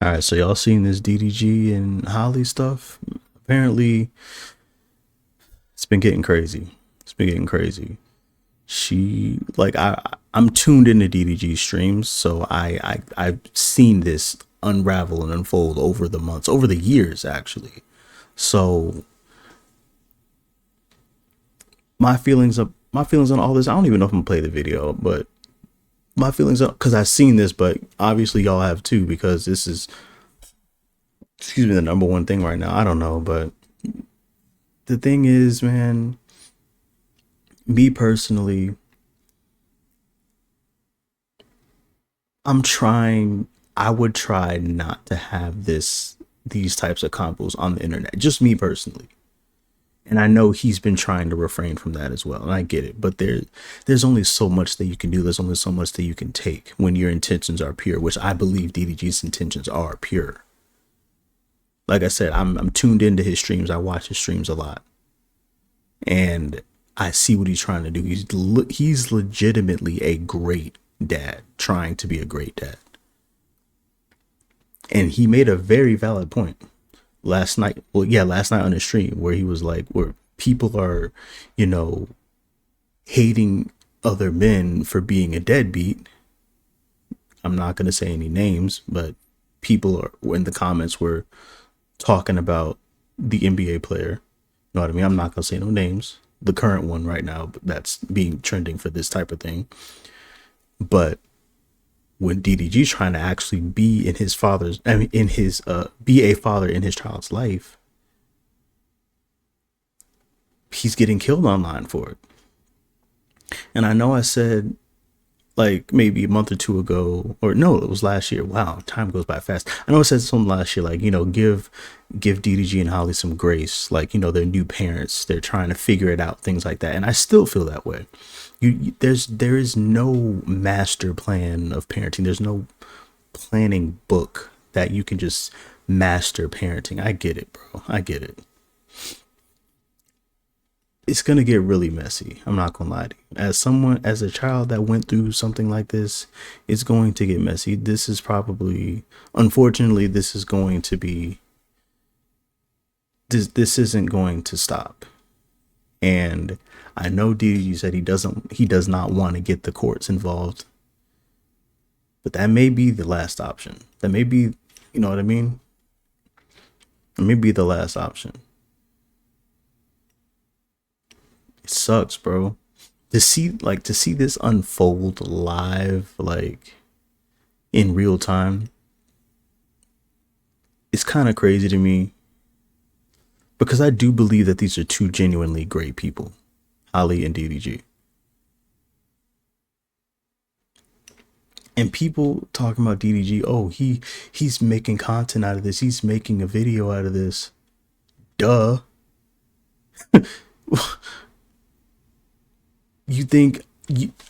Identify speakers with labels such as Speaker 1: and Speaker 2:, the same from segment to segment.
Speaker 1: All right, so y'all seen this DDG and Holly stuff? Apparently, it's been getting crazy. It's been getting crazy. She like I'm tuned into DDG streams, so I've seen this unravel and unfold over the months, over the years actually. So my feelings on all this. I don't even know if I'm gonna play the video, but my feelings because I've seen this, but obviously y'all have too because this is, excuse me, the number one thing right now. I don't know, but the thing is, man, me personally, I'm trying. I would try not to have these types of combos on the internet. Just me personally. And I know he's been trying to refrain from that as well, and I get it. But there's only so much that you can do. There's only so much that you can take when your intentions are pure, which I believe DDG's intentions are pure. Like I said, I'm tuned into his streams. I watch his streams a lot, and I see what he's trying to do. He's legitimately a great dad, trying to be a great dad. And he made a very valid point last night. Well, yeah, last night on the stream where he was like, where people are, you know, hating other men for being a deadbeat. I'm not going to say any names, but people are in the comments were talking about the NBA player. You know what I mean? I'm not going to say no names. The current one right now that's being trending for this type of thing. But when DDG's trying to actually be in his father's, I mean, in his, be a father in his child's life, he's getting killed online for it. And I know I said like maybe a month or two ago, or no, it was last year. Wow, time goes by fast. I know I said something last year, like, you know, give DDG and Holly some grace. Like, you know, they're new parents, they're trying to figure it out, things like that. And I still feel that way. There is no master plan of parenting. There's no planning book that you can just master parenting. I get it, bro. I get it. It's gonna get really messy. I'm not gonna lie to you. As a child that went through something like this, it's going to get messy. This is probably, unfortunately, this is going to be. This isn't going to stop. And I know DDG said he does not want to get the courts involved. But that may be the last option. That may be, you know what I mean? It may be the last option. It sucks, bro. To see this unfold live, like in real time, it's kind of crazy to me. Because I do believe that these are two genuinely great people, Holly and DDG. And people talking about DDG, oh, he's making content out of this. He's making a video out of this. Duh. You think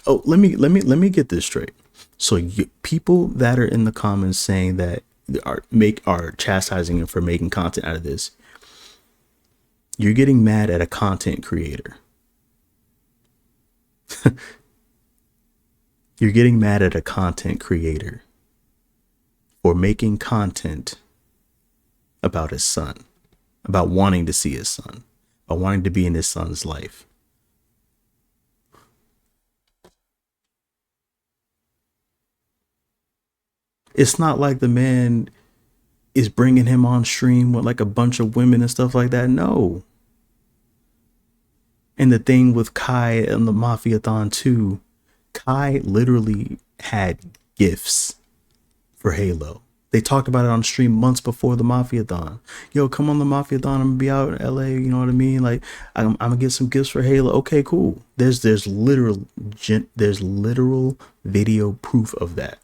Speaker 1: oh, let me get this straight. So people that are in the comments saying that are chastising him for making content out of this, you're getting mad at a content creator. You're getting mad at a content creator for making content about his son, about wanting to see his son, about wanting to be in his son's life. It's not like the man is bringing him on stream with like a bunch of women and stuff like that. No. And the thing with Kai and the Mafiathon too, Kai literally had gifts for Halo. They talked about it on stream months before the Mafiathon. Yo, come on the Mafiathon. I'm gonna be out in LA. You know what I mean? Like, I'm gonna get some gifts for Halo. Okay, cool. There's literal video proof of that.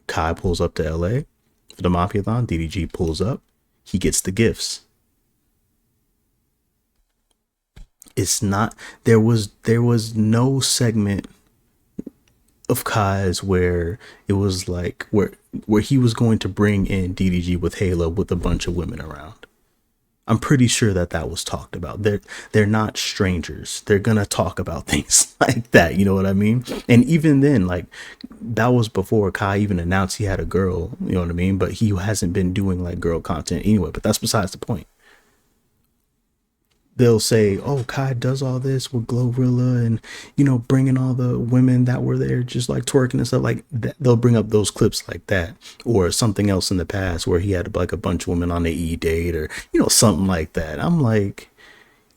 Speaker 1: Kai pulls up to LA for the Mafiathon. DDG pulls up. He gets the gifts. It's not, there was no segment of Kai's where it was like where he was going to bring in DDG with Halo with a bunch of women around. I'm pretty sure that that was talked about. They're not strangers. They're gonna talk about things like that. You know what I mean? And even then, like that was before Kai even announced he had a girl. You know what I mean? But he hasn't been doing like girl content anyway. But that's besides the point. They'll say, "Oh, Kai does all this with Glorilla, and bringing all the women that were there, just like twerking and stuff like that." They'll bring up those clips like that, or something else in the past where he had like a bunch of women on the date, or something like that. I'm like,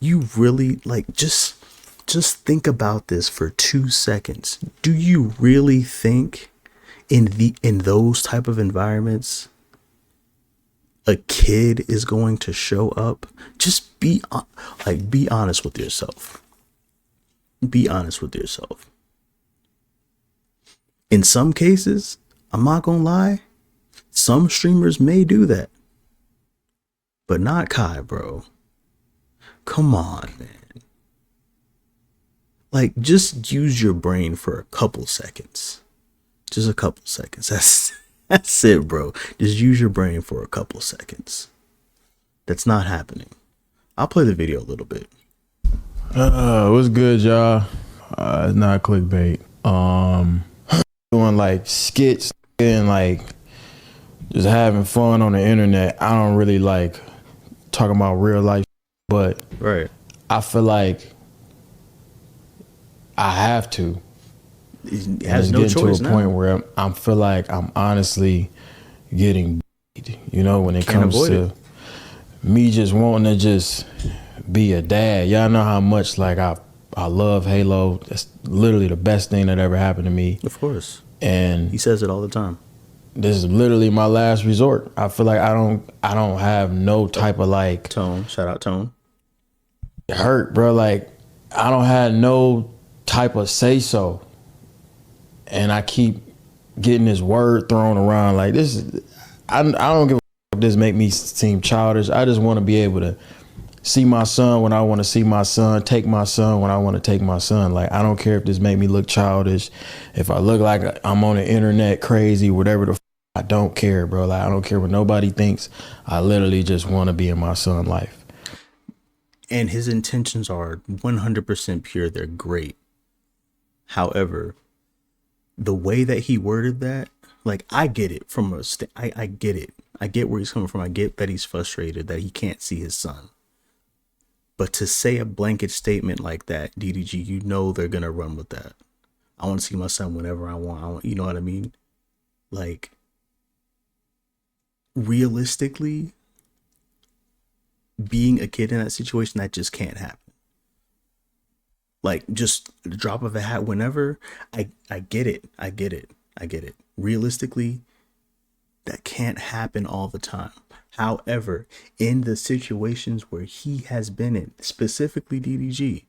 Speaker 1: you really like just think about this for 2 seconds. Do you really think in those type of environments a kid is going to show up? Just be honest with yourself. Be honest with yourself. In some cases, I'm not gonna lie, some streamers may do that, but not Kai, bro. Come on, man. Like, just use your brain for a couple seconds. Just a couple seconds. That's it, bro. Just use your brain for a couple seconds. That's not happening. I'll play the video a little bit.
Speaker 2: What's good, y'all? It's not clickbait. Doing like skits and like just having fun on the internet. I don't really like talking about real life, but
Speaker 1: Right.
Speaker 2: I feel like I have to.
Speaker 1: It has no choice
Speaker 2: to a
Speaker 1: now.
Speaker 2: point where I feel like I'm honestly getting, when it
Speaker 1: Can't
Speaker 2: comes
Speaker 1: avoid
Speaker 2: to
Speaker 1: it.
Speaker 2: me just wanting to just be a dad. Y'all know how much like I love Halo. That's literally the best thing that ever happened to me.
Speaker 1: Of course.
Speaker 2: And
Speaker 1: He says it all the time.
Speaker 2: this is literally my last resort. I feel like I don't have no type of like
Speaker 1: Tone. Shout out Tone.
Speaker 2: hurt, bro. Like I don't have no type of say so. And I keep getting this word thrown around like this is I don't give a if this make me seem childish. I just want to be able to see my son when I want to see my son, take my son when I want to take my son. Like I don't care if this make me look childish, if I look like I'm on the internet crazy, whatever the I don't care, bro. Like I don't care what nobody thinks. I literally just want to be in my son's life.
Speaker 1: And his intentions are 100% pure. They're great. However, the way that he worded that, like, I get it from I get it. I get where he's coming from. I get that he's frustrated that he can't see his son. But to say a blanket statement like that, DDG, they're gonna run with that. I want to see my son whenever I want. You know what I mean? Like, realistically, being a kid in that situation, that just can't happen. Like, just the drop of a hat whenever. I get it. I get it. I get it. Realistically, that can't happen all the time. However, in the situations where he has been in, specifically DDG,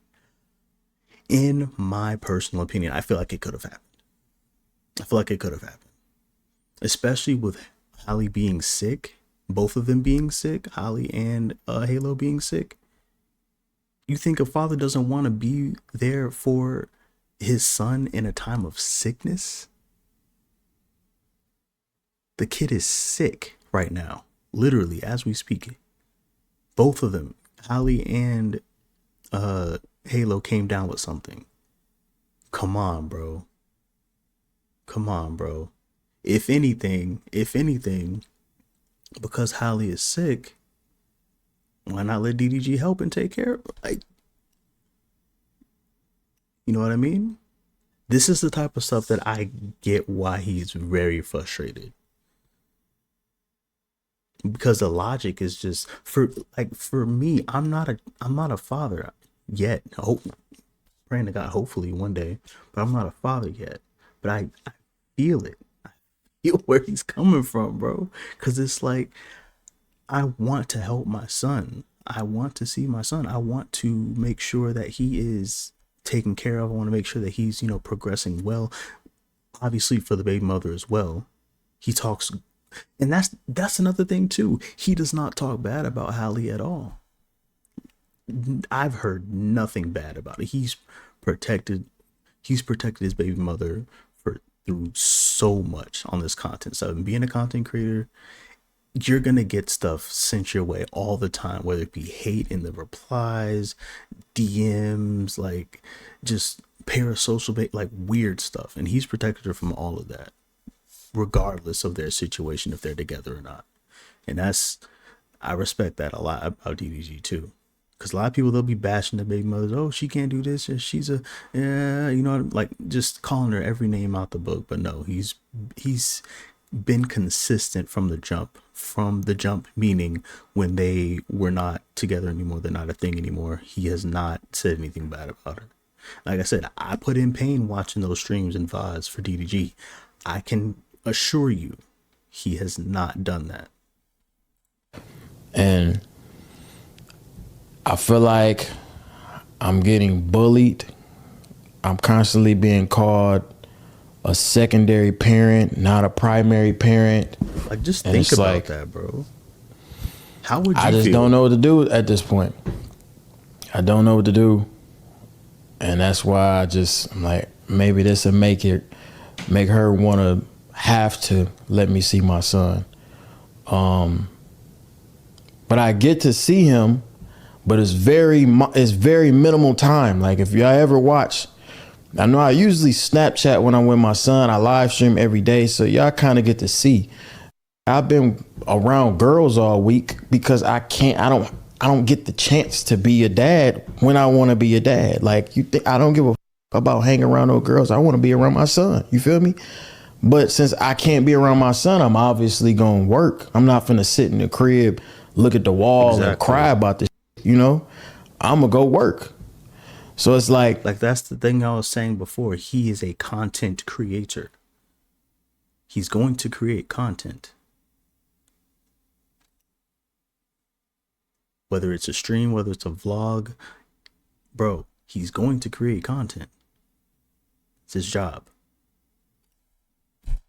Speaker 1: in my personal opinion, I feel like it could have happened. I feel like it could have happened. Especially with Holly being sick, both of them being sick, Holly and Halo being sick. You think a father doesn't want to be there for his son in a time of sickness? The kid is sick right now, literally as we speak. Both of them, Holly and Halo, came down with something. Come on, bro. Come on, bro. If anything, because Holly is sick, why not let DDG help and take care of her? Like, you know what I mean? This is the type of stuff that I get why he's very frustrated. Because the logic is just for me, I'm not a father yet. Praying to God, hopefully one day, but I'm not a father yet. But I feel it. I feel where he's coming from, bro. Because it's like, I want to help my son. I want to see my son. I want to make sure that he is taken care of. I want to make sure that he's, progressing well. Obviously for the baby mother as well. He talks, and that's another thing too. He does not talk bad about Holly at all. I've heard nothing bad about it. He's protected his baby mother through so much on this content. So being a content creator, you're gonna get stuff sent your way all the time, whether it be hate in the replies, DMs, like just parasocial, like weird stuff. And he's protected her from all of that, regardless of their situation, if they're together or not. And I respect that a lot about DDG too. Because a lot of people, they'll be bashing the baby mothers. Oh, she can't do this. Or she's a, yeah, you know, like just calling her every name out the book. But no, he's been consistent from the jump. From the jump, meaning when they were not together anymore, they're not a thing anymore. He has not said anything bad about her. Like I said, I put in pain watching those streams and VODs for DDG. I can assure you, he has not done that.
Speaker 2: And I feel like I'm getting bullied. I'm constantly being called a secondary parent, not a primary parent.
Speaker 1: Like, just think about that, bro. How would you
Speaker 2: I just
Speaker 1: feel?
Speaker 2: don't know what to do at this point. I don't know what to do. And that's why I'm like, maybe this will make her want to have to let me see my son. But I get to see him, but it's very minimal time. Like, if y'all ever watch, I know I usually Snapchat when I'm with my son. I live stream every day, so y'all kind of get to see. I've been around girls all week because I don't get the chance to be a dad when I want to be a dad. Like, I don't give a about hanging around those girls. I want to be around my son. You feel me? But since I can't be around my son, I'm obviously going to work. I'm not finna sit in the crib, look at the wall and cry about this, you know? I'm going to go work. So it's like
Speaker 1: that's the thing I was saying before. He is a content creator. He's going to create content. Whether it's a stream, whether it's a vlog, bro, he's going to create content. It's his job.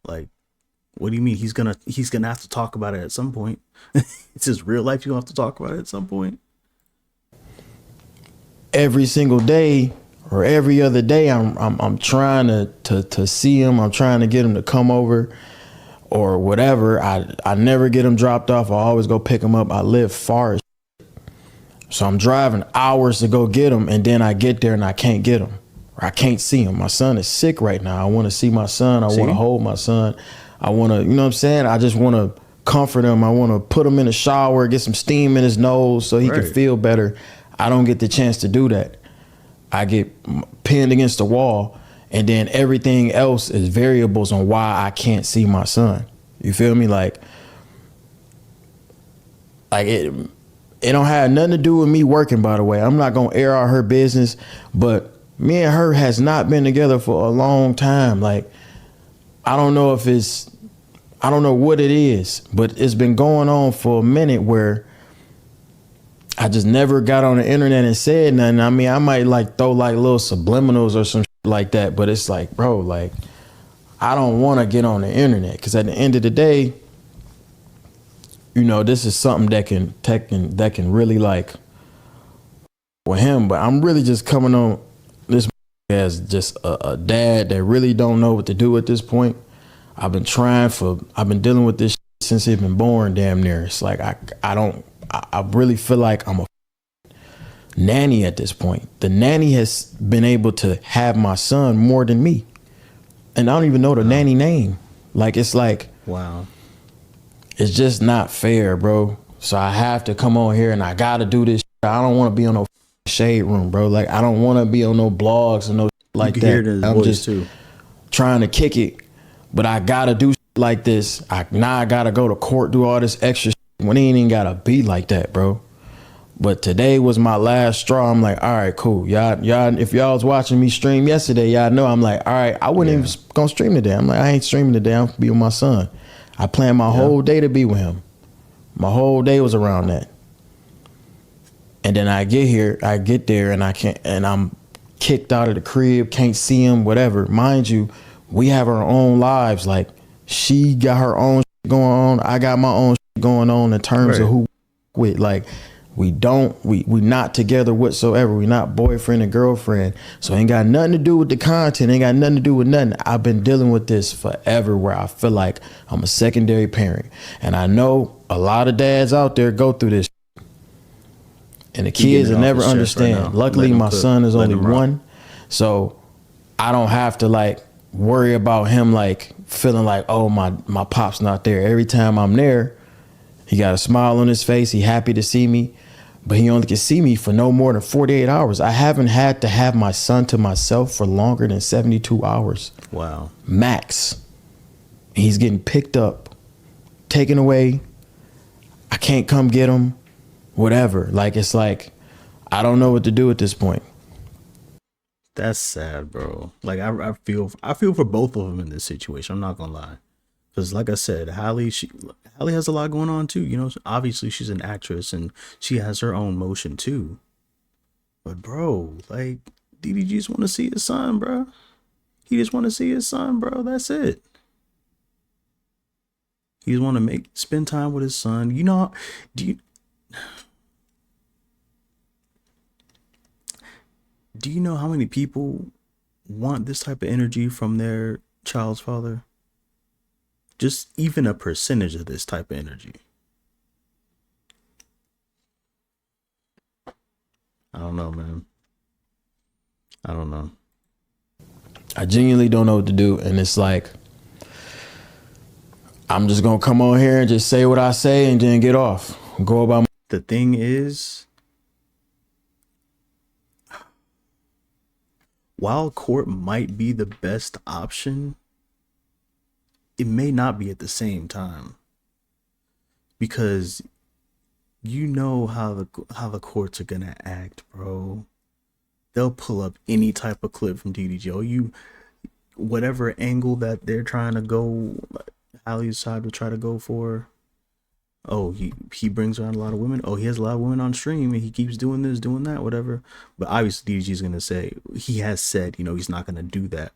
Speaker 1: Like, what do you mean? He's gonna have to talk about it at some point. It's his real life. You're gonna have to talk about it at some point.
Speaker 2: Every single day or every other day, I'm trying to see him. I'm trying to get him to come over or whatever. I never get him dropped off. I always go pick him up. I live far as so I'm driving hours to go get him, and then I get there and I can't get him, or I can't see him. My son is sick right now. I want to see my son. I want to hold my son. I want to, you know what I'm saying? I just want to comfort him. I want to put him in the shower, get some steam in his nose so he can feel better. I don't get the chance to do that. I get pinned against the wall, and then everything else is variables on why I can't see my son. You feel me? Like it don't have nothing to do with me working, by the way. I'm not going to air out her business, but me and her has not been together for a long time. Like, I don't know what it is, but it's been going on for a minute where I just never got on the internet and said nothing. I mean, I might like throw like little subliminals or some shit like that, but it's like, bro, like, I don't want to get on the internet, because at the end of the day, you know, this is something that can really like with him. But I'm really just coming on this as just a dad that really don't know what to do at this point. I've been dealing with this since he's been born, damn near. It's like I really feel like I'm a nanny at this point. The nanny has been able to have my son more than me, and I don't even know the nanny name. Like, it's like,
Speaker 1: wow.
Speaker 2: It's just not fair, bro. So I have to come on here and I got to do this. I don't want to be on no shade room, bro. Like, I don't want to be on no blogs and no like that. I'm just trying to kick it, but I got to do like this. Now I got to go to court, do all this extra when it ain't even got to be like that, bro. But today was my last straw. I'm like, all right, cool. Y'all, if y'all was watching me stream yesterday, y'all know I'm like, all right, I wasn't even going to stream today. I'm like, I ain't streaming today. I'm going to be with my son. I planned my whole day to be with him. My whole day was around that. And then I get there and I'm kicked out of the crib, can't see him, whatever. Mind you, we have our own lives. Like, she got her own shit going on. I got my own shit going on in terms of who with. Like, We not together whatsoever. We not boyfriend and girlfriend. So ain't got nothing to do with the content. Ain't got nothing to do with nothing. I've been dealing with this forever where I feel like I'm a secondary parent. And I know a lot of dads out there go through this. And the kids will never understand. Luckily, my son is only one. So I don't have to like worry about him like feeling like, oh, my pop's not there. Every time I'm there, he got a smile on his face. He happy to see me. But he only can see me for no more than 48 hours. I haven't had to have my son to myself for longer than 72 hours.
Speaker 1: Wow.
Speaker 2: Max. He's getting picked up, taken away. I can't come get him. Whatever. Like, it's like, I don't know what to do at this point.
Speaker 1: That's sad, bro. Like, I feel for both of them in this situation. I'm not gonna lie. Because like I said, Halle has a lot going on too. You know, obviously she's an actress and she has her own motion too. But bro, like DDG just want to see his son, bro. He just want to see his son, bro. That's it. He just want to spend time with his son. You know, do you know how many people want this type of energy from their child's father? Just even a percentage of this type of energy. I don't know, man. I don't know.
Speaker 2: I genuinely don't know what to do. And it's like, I'm just going to come on here and just say what I say and then get off. Go about my...
Speaker 1: The thing is, while court might be the best option, it may not be at the same time, because you know how the courts are gonna act, bro. They'll pull up any type of clip from DDG. Whatever angle that they're trying to go, Halle's side will try to go for. Oh, he brings around a lot of women. Oh, he has a lot of women on stream and he keeps doing this, doing that, whatever. But obviously DDG is gonna say, he has said, you know, he's not gonna do that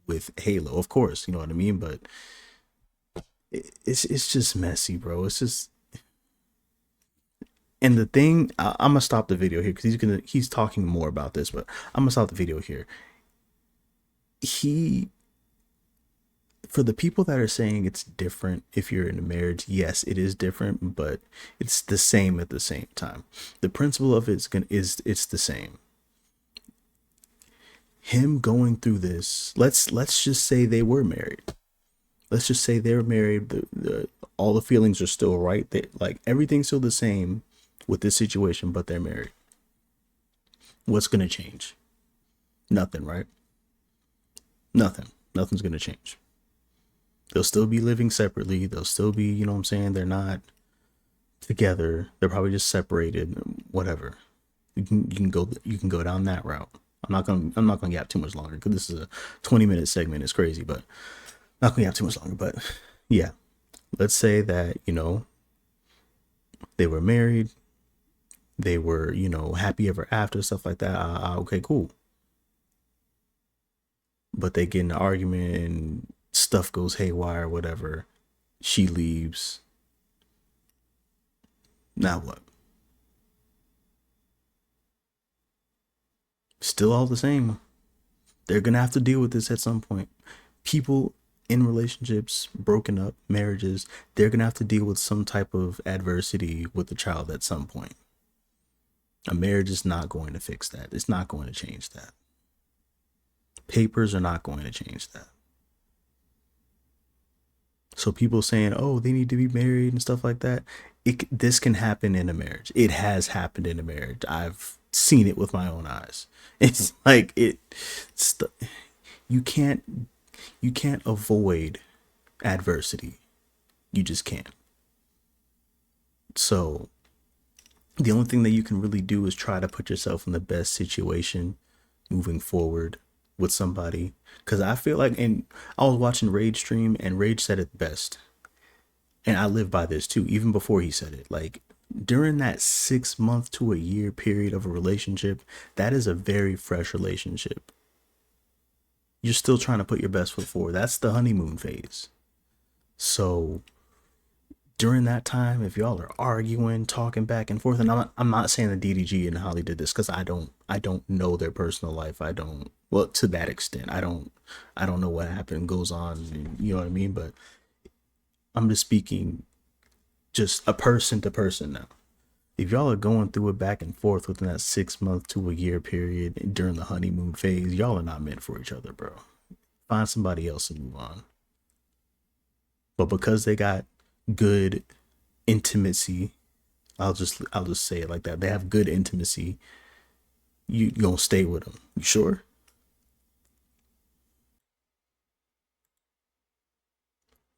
Speaker 1: with Halo, of course, you know what I mean? But it's just messy, bro. It's just, and the thing, I'm gonna stop the video here because he's talking more about this, but I'm gonna stop the video here. For the people that are saying it's different if you're in a marriage, yes, it is different, but it's the same at the same time. The principle of it's the same. Him going through this, let's just say they were married. Let's just say they're married. All the feelings are still right. Like everything's still the same with this situation, but they're married. What's gonna change? Nothing, right? Nothing. Nothing's gonna change. They'll still be living separately. They'll still be, you know what I'm saying? They're not together. They're probably just separated. Whatever. You can go down that route. I'm not gonna gap too much longer because this is a 20-minute segment. It's crazy, but not gonna have too much longer. But yeah, let's say that, you know, they were married, they were, you know, happy ever after, stuff like that. Okay, cool. But they get in an argument and stuff goes haywire, whatever. She leaves. Now what? Still all the same. They're gonna have to deal with this at some point. People in relationships, broken up marriages, they're gonna have to deal with some type of adversity with the child at some point. A marriage is not going to fix that. It's not going to change that. Papers are not going to change that. So people saying, oh, they need to be married and stuff like that, this can happen in a marriage. It has happened in a marriage. I've seen it with my own eyes. It's like you can't avoid adversity. You just can't. So the only thing that you can really do is try to put yourself in the best situation moving forward with somebody. Because I feel like, and I was watching Rage stream and Rage said it best, and I live by this too, even before he said it. Like, during that 6 month to a year period of a relationship, that is a very fresh relationship. You're still trying to put your best foot forward. That's the honeymoon phase. So during that time, if y'all are arguing, talking back and forth, and I'm not saying that DDG and Holly did this because I don't know their personal life. I don't, well, to that extent. I don't know what happened goes on. You know what I mean? But I'm just speaking just a person to person now. If y'all are going through it back and forth within that 6 month to a year period during the honeymoon phase, y'all are not meant for each other, bro. Find somebody else and move on. But because they got good intimacy, I'll just say it like that. They have good intimacy. You gonna stay with them? You sure?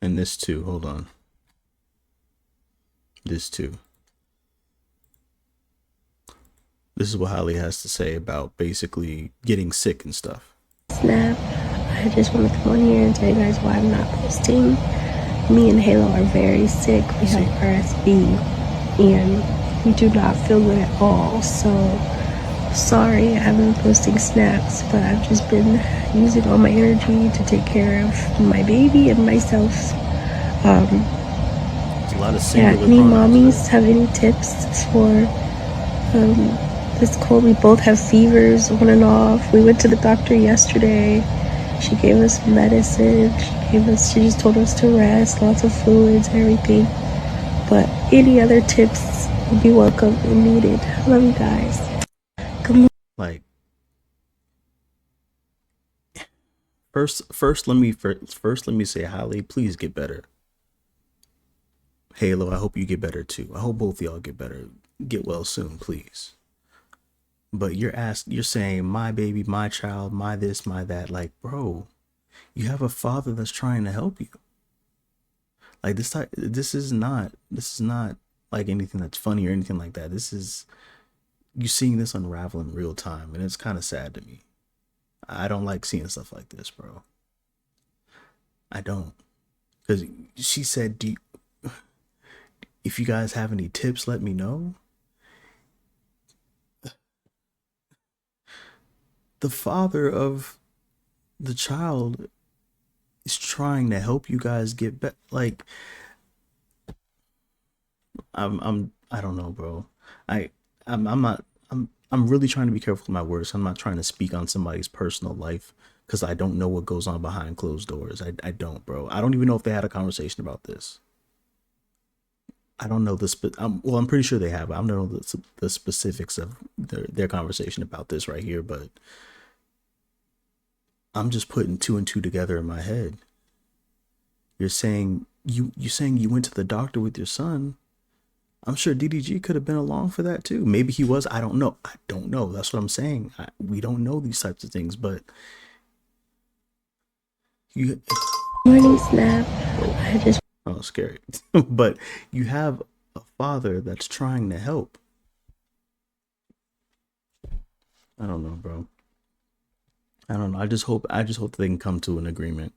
Speaker 1: And this too. Hold on. This too. This is what Holly has to say about basically getting sick and stuff.
Speaker 3: Snap. I just want to come on here and tell you guys why I'm not posting. Me and Halo are very sick. We have RSV and we do not feel good at all. So sorry I haven't been posting snaps, but I've just been using all my energy to take care of my baby and myself.
Speaker 1: It's a lot of
Speaker 3: Yeah,
Speaker 1: singular
Speaker 3: any
Speaker 1: pronouns,
Speaker 3: mommies have any tips for this cold? We both have fevers on and off. We went to the doctor yesterday. She gave us medicine. She just told us to rest, lots of fluids, everything. But any other tips would be welcome and needed. Love you guys. Good morning.
Speaker 1: like first let me say, Holly, please get better. Halo, I hope you get better too. I hope both of y'all get better. Get well soon, please. But you're saying my baby, my child, my this, my that. Like, bro, you have a father that's trying to help you. Like this is not like anything that's funny or anything like that. This is you seeing this unravel in real time, and it's kind of sad to me. I don't like seeing stuff like this, bro. I don't. Because she said, if you guys have any tips, let me know. The father of the child is trying to help you guys get better. Like, I don't know, bro. I, I'm not, I'm really trying to be careful with my words. I'm not trying to speak on somebody's personal life because I don't know what goes on behind closed doors. I don't, bro. I don't even know if they had a conversation about this. I don't know well, I'm pretty sure they have. I don't know the specifics of their conversation about this right here, but I'm just putting two and two together in my head. You're saying you went to the doctor with your son. I'm sure DDG could have been along for that too. Maybe he was. I don't know. I don't know. That's what I'm saying. We don't know these types of things, but you.
Speaker 3: Morning, Snap. I just
Speaker 1: Oh, scary. But you have a father that's trying to help. I don't know, bro. I don't know. I just hope they can come to an agreement,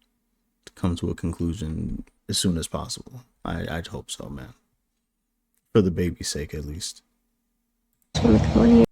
Speaker 1: to come to a conclusion as soon as possible. I hope so, man. For the baby's sake, at least.
Speaker 3: want to come on here.